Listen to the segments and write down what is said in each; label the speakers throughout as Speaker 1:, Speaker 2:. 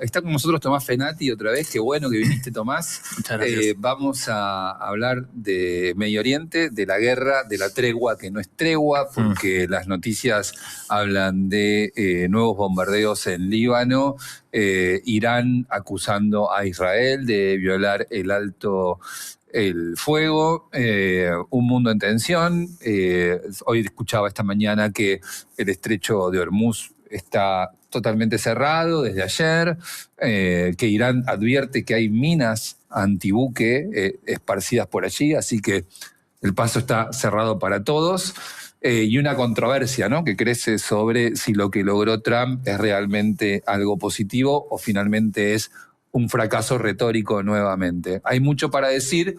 Speaker 1: Está con nosotros Tomás Fenati otra vez. Qué bueno que viniste, Tomás.
Speaker 2: Muchas gracias.
Speaker 1: Vamos a hablar de Medio Oriente, de la guerra, de la tregua que no es tregua, porque las noticias hablan de nuevos bombardeos en Líbano, Irán acusando a Israel de violar el fuego, un mundo en tensión. Hoy escuchaba esta mañana que el estrecho de Hormuz está totalmente cerrado desde ayer, que Irán advierte que hay minas antibuque esparcidas por allí, así que el paso está cerrado para todos. Y una controversia, ¿no?, que crece sobre si lo que logró Trump es realmente algo positivo o finalmente es un fracaso retórico nuevamente. Hay mucho para decir,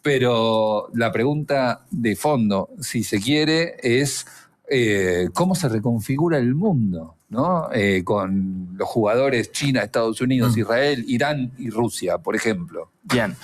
Speaker 1: pero la pregunta de fondo, si se quiere, es cómo se reconfigura el mundo, ¿no? Con los jugadores China, Estados Unidos, Israel, Irán y Rusia, por ejemplo.
Speaker 2: Bien.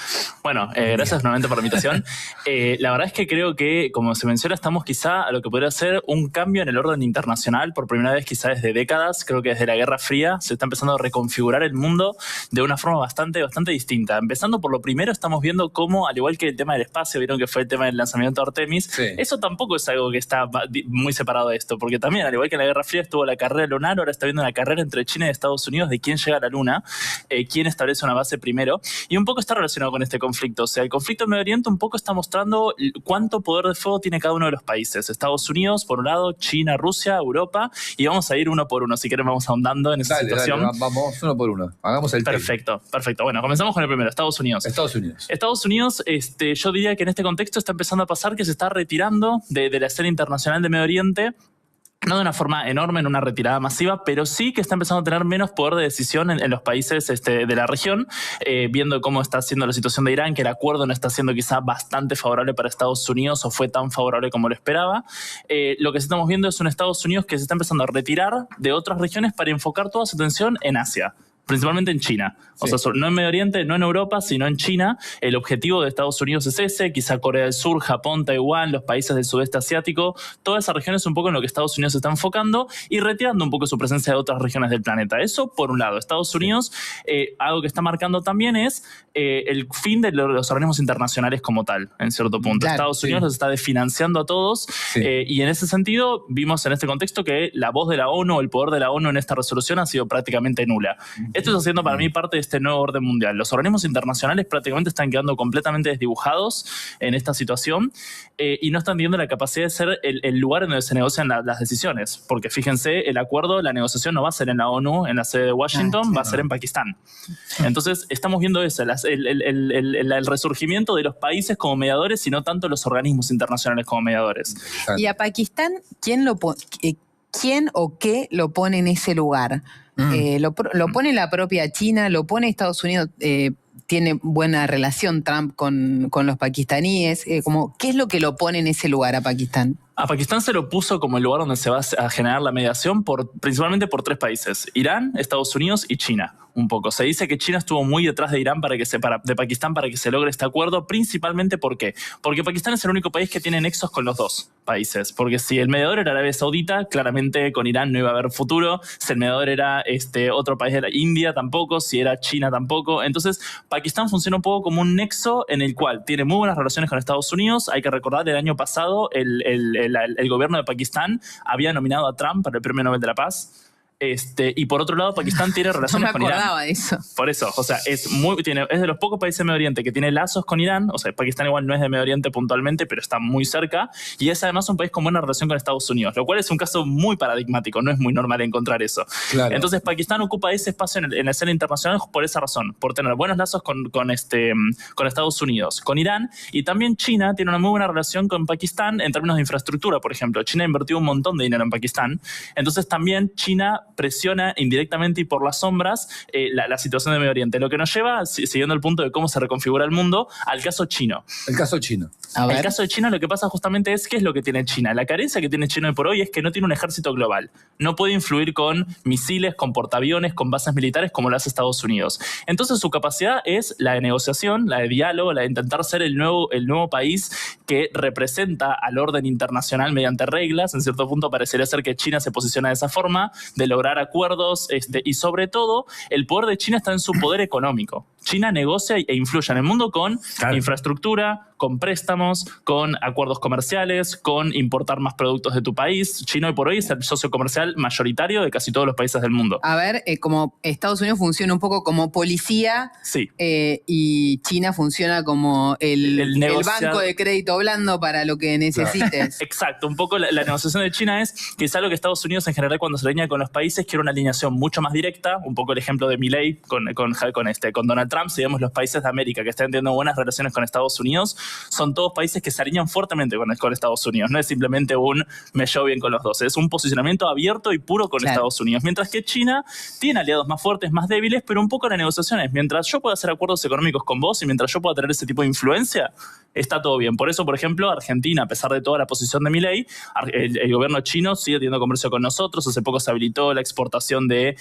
Speaker 2: Bueno, gracias nuevamente por la invitación. La verdad es que creo que, como se menciona, estamos quizá a lo que podría ser un cambio en el orden internacional por primera vez quizá desde décadas. Creo que desde la Guerra Fría se está empezando a reconfigurar el mundo de una forma bastante distinta. Empezando por lo primero, estamos viendo cómo, al igual que el tema del espacio, vieron que fue el tema del lanzamiento de Artemis, sí. Eso tampoco es algo que está muy separado de esto, porque también, al igual que en la Guerra Fría estuvo la carrera lunar, ahora está viendo una carrera entre China y Estados Unidos de quién llega a la Luna, quién establece una base primero, y un poco está relacionado con este conflicto. O sea, el conflicto en Medio Oriente un poco está mostrando cuánto poder de fuego tiene cada uno de los países. Estados Unidos, por un lado, China, Rusia, Europa, y vamos a ir uno por uno. Si quieren, vamos ahondando en esa situación.
Speaker 1: Dale, vamos uno por uno. Hagamos el
Speaker 2: Perfecto. Bueno, comenzamos con el primero, Estados Unidos. Estados Unidos, yo diría que en este contexto está empezando a pasar que se está retirando de la escena internacional de Medio Oriente. No de una forma enorme, en una retirada masiva, pero sí que está empezando a tener menos poder de decisión en los países de la región, viendo cómo está siendo la situación de Irán, que el acuerdo no está siendo quizá bastante favorable para Estados Unidos o fue tan favorable como lo esperaba. Lo que estamos viendo es un Estados Unidos que se está empezando a retirar de otras regiones para enfocar toda su atención en Asia. Principalmente en China. O sea, no en Medio Oriente, no en Europa, sino en China. El objetivo de Estados Unidos es ese, quizá Corea del Sur, Japón, Taiwán, los países del sudeste asiático, toda esa región es un poco en lo que Estados Unidos se está enfocando y retirando un poco su presencia de otras regiones del planeta. Eso por un lado. Estados Unidos, algo que está marcando también es el fin de los organismos internacionales como tal, en cierto punto. Claro, Estados Unidos los está desfinanciando a todos y en ese sentido vimos en este contexto que la voz de la ONU, el poder de la ONU en esta resolución ha sido prácticamente nula. Esto está haciendo para mí parte de este nuevo orden mundial. Los organismos internacionales prácticamente están quedando completamente desdibujados en esta situación y no están teniendo la capacidad de ser el lugar en donde se negocian las decisiones. Porque fíjense, el acuerdo, la negociación no va a ser en la ONU, en la sede de Washington, va a ser en Pakistán. Entonces estamos viendo eso, el resurgimiento de los países como mediadores y no tanto los organismos internacionales como mediadores.
Speaker 3: Y a Pakistán, ¿quién o qué lo pone en ese lugar? Lo pone la propia China, lo pone Estados Unidos, tiene buena relación Trump con los pakistaníes. ¿Qué es lo que lo pone en ese lugar a Pakistán?
Speaker 2: A Pakistán se lo puso como el lugar donde se va a generar la mediación principalmente por tres países: Irán, Estados Unidos y China. Un poco. Se dice que China estuvo muy detrás de de Pakistán para que se logre este acuerdo, principalmente ¿por qué? Porque Pakistán es el único país que tiene nexos con los dos países. Porque si el mediador era Arabia Saudita, claramente con Irán no iba a haber futuro. Si el mediador era otro país, era India, tampoco. Si era China, tampoco. Entonces, Pakistán funciona un poco como un nexo en el cual tiene muy buenas relaciones con Estados Unidos. Hay que recordar, el año pasado, el gobierno de Pakistán había nominado a Trump para el Premio Nobel de la Paz. Y por otro lado, Pakistán tiene relaciones con Irán.
Speaker 3: No me acordaba de eso.
Speaker 2: Por eso, o sea, es de los pocos países de Medio Oriente que tiene lazos con Irán. O sea, Pakistán igual no es de Medio Oriente puntualmente, pero está muy cerca. Y es además un país con buena relación con Estados Unidos, lo cual es un caso muy paradigmático. No es muy normal encontrar eso. Claro. Entonces, Pakistán ocupa ese espacio en la escena internacional por esa razón, por tener buenos lazos con Estados Unidos, con Irán. Y también China tiene una muy buena relación con Pakistán en términos de infraestructura, por ejemplo. China ha invertido un montón de dinero en Pakistán. Entonces, también China presiona indirectamente y por las sombras la situación de Medio Oriente. Lo que nos lleva, siguiendo el punto de cómo se reconfigura el mundo, al caso chino.
Speaker 1: El caso chino.
Speaker 2: El caso de China, lo que pasa justamente es ¿qué es lo que tiene China? La carencia que tiene China hoy por hoy es que no tiene un ejército global. No puede influir con misiles, con portaaviones, con bases militares como lo hace Estados Unidos. Entonces su capacidad es la de negociación, la de diálogo, la de intentar ser el nuevo país que representa al orden internacional mediante reglas. En cierto punto parecería ser que China se posiciona de esa forma, de lograr lograr acuerdos y sobre todo el poder de China está en su poder económico. China negocia e influye en el mundo con infraestructura, con préstamos, con acuerdos comerciales, con importar más productos de tu país. China hoy por hoy es el socio comercial mayoritario de casi todos los países del mundo.
Speaker 3: A ver, como Estados Unidos funciona un poco como policía y China funciona como el banco de crédito blando para lo que necesites.
Speaker 2: Exacto, un poco la negociación de China es quizá lo que Estados Unidos en general cuando se alinea con los países quiere una alineación mucho más directa, un poco el ejemplo de Milei con Donald Trump. Si vemos los países de América que están teniendo buenas relaciones con Estados Unidos, son todos países que se alinean fuertemente con Estados Unidos. No es simplemente me llevo bien con los dos. Es un posicionamiento abierto y puro con Estados Unidos. Mientras que China tiene aliados más fuertes, más débiles, pero un poco en las negociaciones. Mientras yo pueda hacer acuerdos económicos con vos y mientras yo pueda tener ese tipo de influencia, está todo bien. Por eso, por ejemplo, Argentina, a pesar de toda la posición de Milei, el gobierno chino sigue teniendo comercio con nosotros. Hace poco se habilitó la exportación de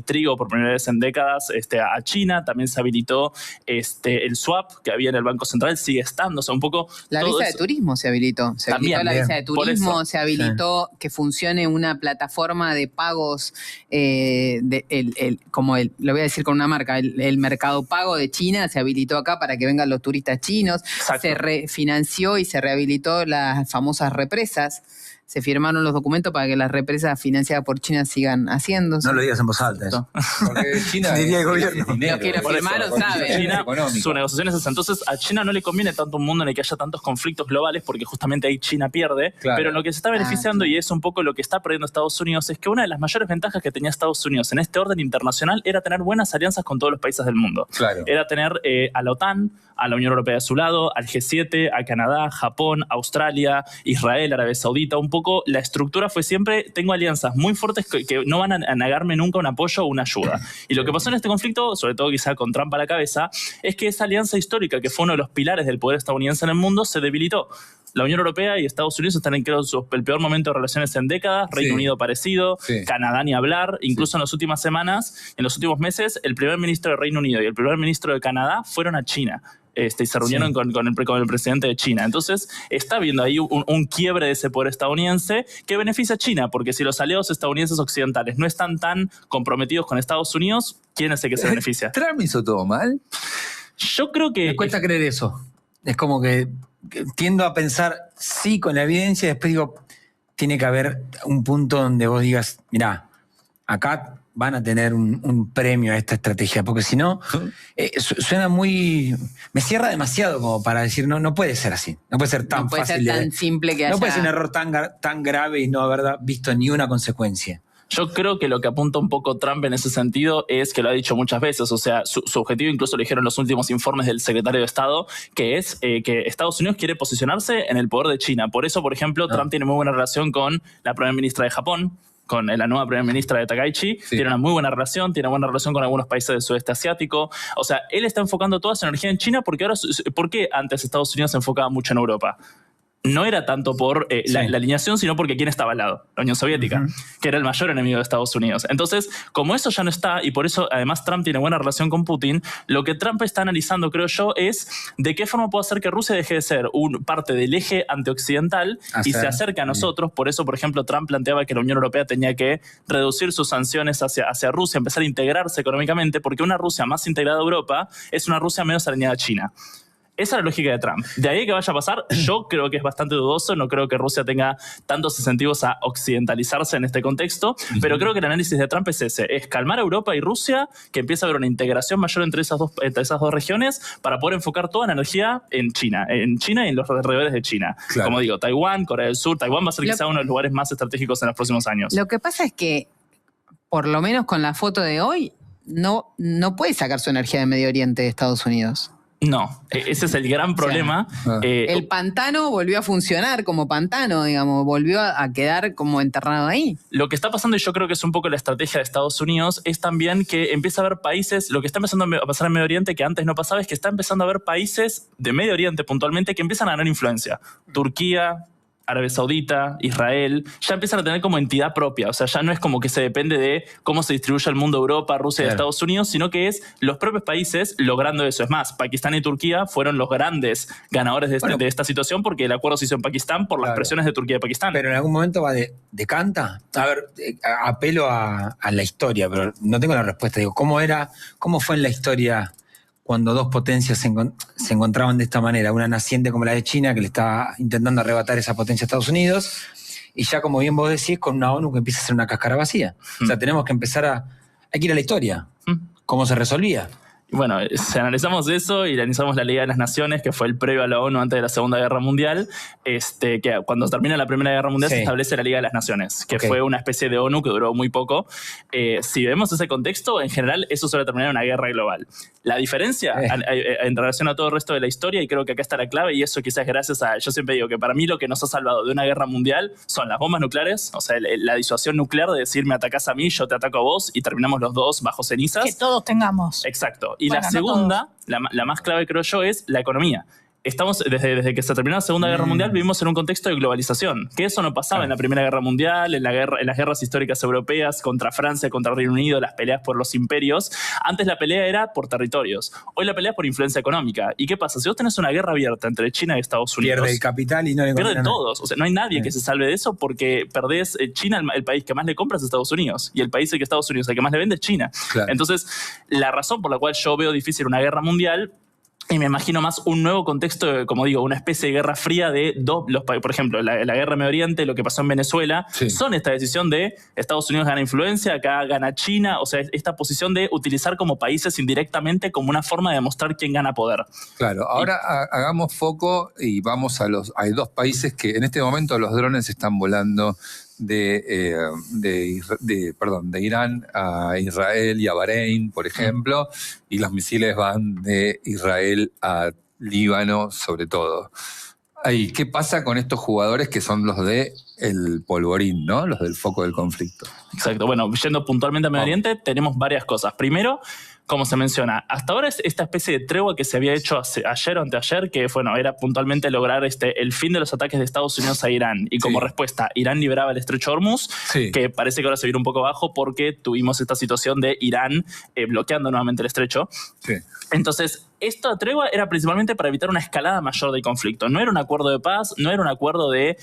Speaker 2: trigo por primera vez en décadas a China. También se habilitó el swap que había en el Banco Central, sigue estando. O sea, un poco
Speaker 3: la visa de turismo se habilitó. Se habilitó la visa de turismo, se habilitó que funcione una plataforma de pagos, lo voy a decir con una marca, el Mercado Pago de China se habilitó acá para que vengan los turistas chinos. Exacto. Se refinanció y se rehabilitó las famosas represas. Se firmaron los documentos para que las represas financiadas por China sigan haciéndose.
Speaker 4: No lo digas en voz alta eso.
Speaker 1: Porque China
Speaker 4: diría el gobierno.
Speaker 3: Los que lo firmaron saben.
Speaker 2: China, su negociación es esa. Entonces a China no le conviene tanto un mundo en el que haya tantos conflictos globales porque justamente ahí China pierde. Claro. Pero lo que se está beneficiando y es un poco lo que está perdiendo Estados Unidos es que una de las mayores ventajas que tenía Estados Unidos en este orden internacional era tener buenas alianzas con todos los países del mundo.
Speaker 1: Claro.
Speaker 2: Era tener a la OTAN, a la Unión Europea de su lado, al G7, a Canadá, Japón, Australia, Israel, Arabia Saudita. Un poco la estructura fue siempre, tengo alianzas muy fuertes que no van a negarme nunca un apoyo o una ayuda. Y lo que pasó en este conflicto, sobre todo quizá con Trump a la cabeza, es que esa alianza histórica, que fue uno de los pilares del poder estadounidense en el mundo, se debilitó. La Unión Europea y Estados Unidos están en el peor momento de relaciones en décadas, Reino Unido parecido, Canadá ni hablar, incluso en las últimas semanas, en los últimos meses, el primer ministro de Reino Unido y el primer ministro de Canadá fueron a China. Y se reunieron con el presidente de China. Entonces, está habiendo ahí un quiebre de ese poder estadounidense que beneficia a China, porque si los aliados estadounidenses occidentales no están tan comprometidos con Estados Unidos, ¿quién es el que se beneficia?
Speaker 1: ¿Trump hizo todo mal?
Speaker 2: Yo creo que...
Speaker 4: Me cuesta creer eso. Es como que tiendo a pensar, sí, con la evidencia, después digo, tiene que haber un punto donde vos digas, mirá, acá van a tener un premio a esta estrategia, porque si no, suena muy... Me cierra demasiado como para decir, no puede ser así, no puede ser tan fácil.
Speaker 3: No puede ser tan simple que haya...
Speaker 4: No puede ser un error tan grave y no haber visto ni una consecuencia.
Speaker 2: Yo creo que lo que apunta un poco Trump en ese sentido es que lo ha dicho muchas veces, o sea, su objetivo incluso lo dijeron en los últimos informes del secretario de Estado, que es que Estados Unidos quiere posicionarse en el poder de China. Por eso, por ejemplo, Trump tiene muy buena relación con la primera ministra de Japón, con la nueva primera ministra de Takaichi, tiene una muy buena relación, tiene buena relación con algunos países del sudeste asiático. O sea, él está enfocando toda su energía en China porque ahora, ¿por qué antes Estados Unidos se enfocaba mucho en Europa? No era tanto por la alineación, sino porque ¿quién estaba al lado? La Unión Soviética, que era el mayor enemigo de Estados Unidos. Entonces, como eso ya no está, y por eso además Trump tiene buena relación con Putin, lo que Trump está analizando, creo yo, es de qué forma puede hacer que Rusia deje de ser parte del eje antioccidental y se acerque a nosotros. Por eso, por ejemplo, Trump planteaba que la Unión Europea tenía que reducir sus sanciones hacia Rusia, empezar a integrarse económicamente, porque una Rusia más integrada a Europa es una Rusia menos alineada a China. Esa es la lógica de Trump. De ahí que vaya a pasar, yo creo que es bastante dudoso. No creo que Rusia tenga tantos incentivos a occidentalizarse en este contexto, pero creo que el análisis de Trump es ese. Es calmar a Europa y Rusia, que empiece a haber una integración mayor entre esas dos regiones para poder enfocar toda la energía en China y en los alrededores de China. Claro. Como digo, Taiwán, Corea del Sur. Taiwán va a ser quizá uno de los lugares más estratégicos en los próximos años.
Speaker 3: Lo que pasa es que, por lo menos con la foto de hoy, no puede sacar su energía de Medio Oriente de Estados Unidos.
Speaker 2: No, ese es el gran problema.
Speaker 3: El pantano volvió a funcionar como pantano, digamos, volvió a quedar como enterrado ahí.
Speaker 2: Lo que está pasando, y yo creo que es un poco la estrategia de Estados Unidos, es también que empieza a haber países, lo que está empezando a pasar en Medio Oriente, que antes no pasaba, es que está empezando a haber países de Medio Oriente puntualmente que empiezan a ganar influencia. Turquía, Arabia Saudita, Israel, ya empiezan a tener como entidad propia. O sea, ya no es como que se depende de cómo se distribuye el mundo, Europa, Rusia y Estados Unidos, sino que es los propios países logrando eso. Es más, Pakistán y Turquía fueron los grandes ganadores de esta situación porque el acuerdo se hizo en Pakistán por las presiones de Turquía y Pakistán.
Speaker 4: Pero en algún momento va decanta. A ver, apelo a la historia, pero no tengo la respuesta. Digo, ¿cómo fue en la historia cuando dos potencias se encontraban de esta manera? Una naciente como la de China, que le está intentando arrebatar esa potencia a Estados Unidos, y ya, como bien vos decís, con una ONU que empieza a ser una cáscara vacía. O sea, tenemos que empezar hay que ir a la historia. ¿Cómo se resolvía?
Speaker 2: Bueno, si analizamos eso y analizamos la Liga de las Naciones, que fue el previo a la ONU antes de la Segunda Guerra Mundial, que cuando termina la Primera Guerra Mundial se establece la Liga de las Naciones, que fue una especie de ONU que duró muy poco. Si vemos ese contexto, en general eso suele terminar en una guerra global. La diferencia en relación a todo el resto de la historia, y creo que acá está la clave, y eso quizás gracias yo siempre digo que para mí lo que nos ha salvado de una guerra mundial son las bombas nucleares, o sea, la disuasión nuclear de decir me atacás a mí, yo te ataco a vos, y terminamos los dos bajo cenizas.
Speaker 5: Que todos tengamos.
Speaker 2: Exacto. Y la segunda, la más clave creo yo, es la economía. Estamos, desde que se terminó la Segunda Guerra Mundial, vivimos en un contexto de globalización, que eso no pasaba en la Primera Guerra Mundial, en las guerras históricas europeas contra Francia, contra Reino Unido, las peleas por los imperios. Antes la pelea era por territorios, hoy la pelea es por influencia económica. ¿Y qué pasa? Si vos tenés una guerra abierta entre China y Estados Unidos,
Speaker 4: pierde el capital y no le
Speaker 2: pierden todos. O sea, no hay nadie que se salve de eso porque perdés China, el país que más le compra es Estados Unidos, y el país que Estados Unidos el que más le vende es China. Claro. Entonces, la razón por la cual yo veo difícil una guerra mundial, y me imagino más un nuevo contexto, como digo, una especie de guerra fría de los países. Por ejemplo, la guerra en Medio Oriente, lo que pasó en Venezuela, son esta decisión de Estados Unidos gana influencia, acá gana China, o sea, esta posición de utilizar como países indirectamente como una forma de demostrar quién gana poder.
Speaker 1: Claro, ahora hagamos foco y vamos hay dos países que en este momento los drones están volando de Irán a Israel y a Bahrein, por ejemplo, y los misiles van de Israel a Líbano, sobre todo. ¿Qué pasa con estos jugadores que son los de el polvorín, ¿no? Los del foco del conflicto?
Speaker 2: Exacto. Bueno, yendo puntualmente a Medio Oriente, tenemos varias cosas. Primero, como se menciona, hasta ahora es esta especie de tregua que se había hecho ayer o anteayer, que era puntualmente lograr el fin de los ataques de Estados Unidos a Irán. Y como respuesta, Irán liberaba el estrecho de Hormuz, que parece que ahora se viene un poco bajo porque tuvimos esta situación de Irán bloqueando nuevamente el estrecho. Sí. Entonces, esta tregua era principalmente para evitar una escalada mayor del conflicto. No era un acuerdo de paz, no era un acuerdo de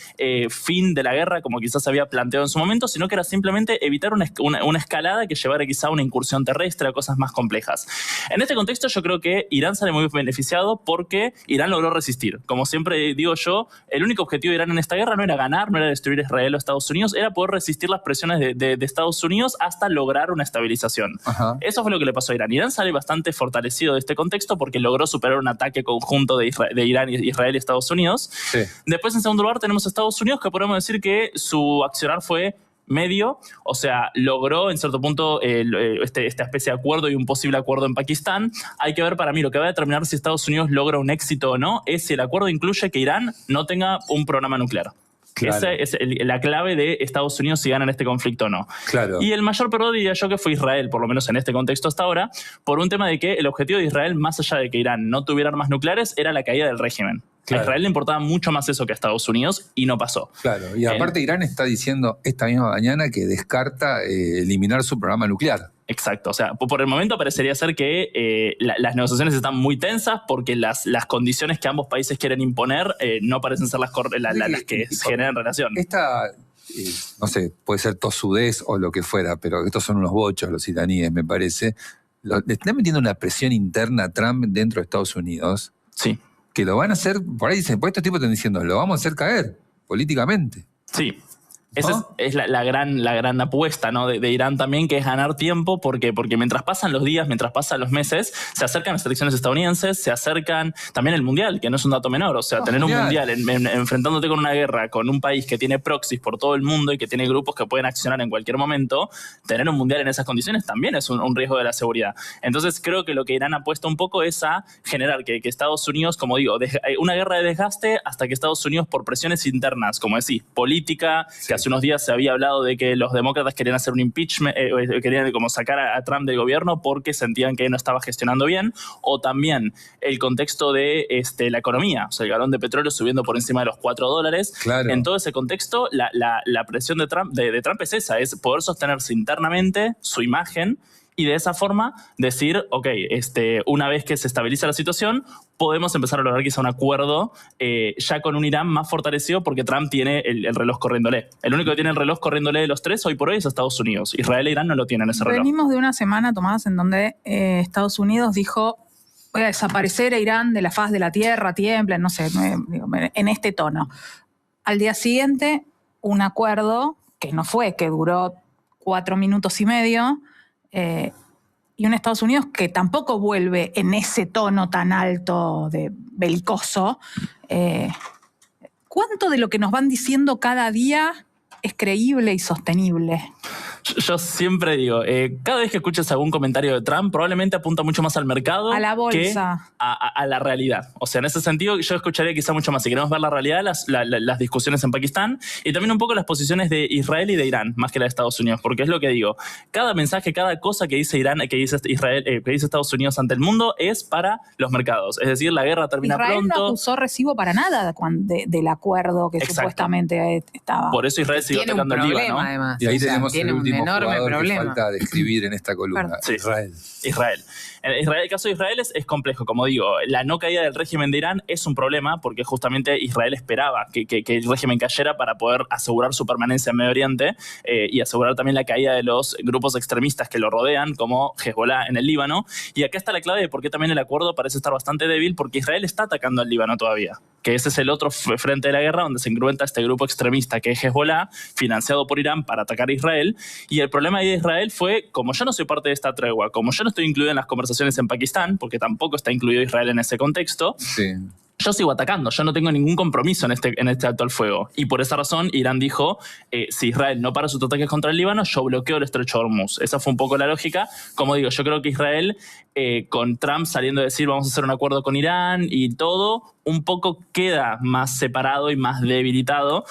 Speaker 2: fin de la guerra como quizás se había planteado en su momento, sino que era simplemente evitar una escalada que llevara quizá a una incursión terrestre, a cosas más complejas. En este contexto yo creo que Irán sale muy beneficiado porque Irán logró resistir. Como siempre digo yo, el único objetivo de Irán en esta guerra no era ganar, no era destruir Israel o Estados Unidos, era poder resistir las presiones de Estados Unidos hasta lograr una estabilización. Ajá. Eso fue lo que le pasó a Irán. Irán sale bastante fortalecido de este contexto porque logró superar un ataque conjunto de Irán, Israel y Estados Unidos. Sí. Después, en segundo lugar, tenemos a Estados Unidos, que podemos decir que su accionar fue medio, o sea, logró en cierto punto esta especie de acuerdo y un posible acuerdo en Pakistán. Hay que ver, para mí, lo que va a determinar si Estados Unidos logra un éxito o no es si el acuerdo incluye que Irán no tenga un programa nuclear. Claro. Esa es la clave de Estados Unidos si ganan este conflicto o no. Claro. Y el mayor perdedor diría yo que fue Israel, por lo menos en este contexto hasta ahora, por un tema de que el objetivo de Israel, más allá de que Irán no tuviera armas nucleares, era la caída del régimen. Claro. A Israel le importaba mucho más eso que a Estados Unidos y no pasó. Claro,
Speaker 1: y aparte Irán está diciendo esta misma mañana que descarta eliminar su programa nuclear.
Speaker 2: Exacto, o sea, por el momento parecería ser que las negociaciones están muy tensas porque las condiciones que ambos países quieren imponer no parecen ser las que generan relación.
Speaker 1: Esta, no sé, puede ser tosudez o lo que fuera, pero estos son unos bochos los iraníes, me parece. Le están metiendo una presión interna a Trump dentro de Estados Unidos.
Speaker 2: Sí.
Speaker 1: Que lo van a hacer, por ahí dicen, pues estos tipos están diciendo, lo vamos a hacer caer políticamente.
Speaker 2: Sí. Esa es la gran apuesta, ¿no? de Irán también, que es ganar tiempo, porque mientras pasan los días, mientras pasan los meses, se acercan las elecciones estadounidenses, se acercan también el mundial, que no es un dato menor. O sea, tener un mundial enfrentándote con una guerra, con un país que tiene proxies por todo el mundo y que tiene grupos que pueden accionar en cualquier momento, tener un mundial en esas condiciones también es un riesgo de la seguridad. Entonces creo que lo que Irán apuesta un poco es a generar que Estados Unidos, como digo, una guerra de desgaste hasta que Estados Unidos, por presiones internas, como decís, política, que hace unos días se había hablado de que los demócratas querían hacer un impeachment, querían como sacar a Trump del gobierno porque sentían que no estaba gestionando bien, o también el contexto de la economía, o sea, el galón de petróleo subiendo por encima de los $4.
Speaker 1: Claro.
Speaker 2: En todo ese contexto, la presión de Trump es esa, es poder sostenerse internamente su imagen y de esa forma decir, ok, una vez que se estabiliza la situación, podemos empezar a lograr quizá un acuerdo ya con un Irán más fortalecido porque Trump tiene el reloj corriéndole. El único que tiene el reloj corriéndole de los tres hoy por hoy es Estados Unidos. Israel e Irán no lo tienen ese reloj.
Speaker 5: Venimos de una semana, Tomás, en donde Estados Unidos dijo voy a desaparecer a Irán de la faz de la tierra, tiemblen, no sé, en este tono. Al día siguiente, un acuerdo que no fue, que duró 4 minutos y medio, y un Estados Unidos que tampoco vuelve en ese tono tan alto de belicoso. ¿Cuánto de lo que nos van diciendo cada día es creíble y sostenible?
Speaker 2: Yo siempre digo, cada vez que escuches algún comentario de Trump, probablemente apunta mucho más al mercado
Speaker 5: a la bolsa,
Speaker 2: que a la realidad. O sea, en ese sentido, yo escucharía quizá mucho más. Si queremos ver la realidad, las discusiones en Pakistán y también un poco las posiciones de Israel y de Irán, más que la de Estados Unidos. Porque es lo que digo, cada mensaje, cada cosa que dice Irán, que dice Israel, que dice Estados Unidos ante el mundo es para los mercados. Es decir, la guerra termina
Speaker 5: Israel
Speaker 2: pronto.
Speaker 5: no acusó recibo para nada del acuerdo que supuestamente estaba.
Speaker 2: Por eso Israel siguió atacando el Líbano.
Speaker 3: Además.
Speaker 1: Y ahí tenemos el último
Speaker 3: enorme
Speaker 1: jugador
Speaker 3: problema.
Speaker 1: que falta describir en esta columna.
Speaker 2: Sí.
Speaker 1: Israel.
Speaker 2: El caso de Israel es complejo, como digo. La no caída del régimen de Irán es un problema porque justamente Israel esperaba que el régimen cayera para poder asegurar su permanencia en Medio Oriente y asegurar también la caída de los grupos extremistas que lo rodean, como Hezbollah en el Líbano. Y acá está la clave de por qué también el acuerdo parece estar bastante débil, porque Israel está atacando al Líbano todavía, que ese es el otro frente de la guerra donde se engruenta este grupo extremista que es Hezbollah, financiado por Irán para atacar a Israel. Y el problema ahí de Israel fue, como yo no soy parte de esta tregua, como yo no estoy incluido en las conversaciones en Pakistán, porque tampoco está incluido Israel en ese contexto,
Speaker 1: Sí.
Speaker 2: yo sigo atacando, yo no tengo ningún compromiso en este alto al fuego. Y por esa razón Irán dijo, si Israel no para sus ataques contra el Líbano, yo bloqueo el estrecho de Hormuz. Esa fue un poco la lógica. Como digo, yo creo que Israel, con Trump saliendo a decir vamos a hacer un acuerdo con Irán y todo, un poco queda más separado y más debilitado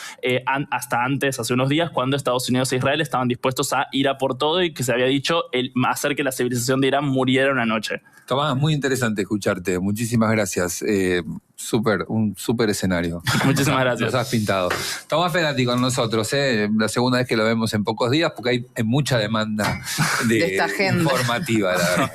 Speaker 2: hasta antes, hace unos días, cuando Estados Unidos e Israel estaban dispuestos a ir a por todo y que se había dicho hacer que la civilización de Irán muriera una noche.
Speaker 1: Tomás, muy interesante escucharte. Muchísimas gracias. Un súper escenario.
Speaker 2: Muchísimas gracias.
Speaker 1: Nos has pintado. Tomás Fenati con nosotros. La segunda vez que lo vemos en pocos días porque hay mucha demanda
Speaker 3: de esta agenda
Speaker 1: informativa, la verdad.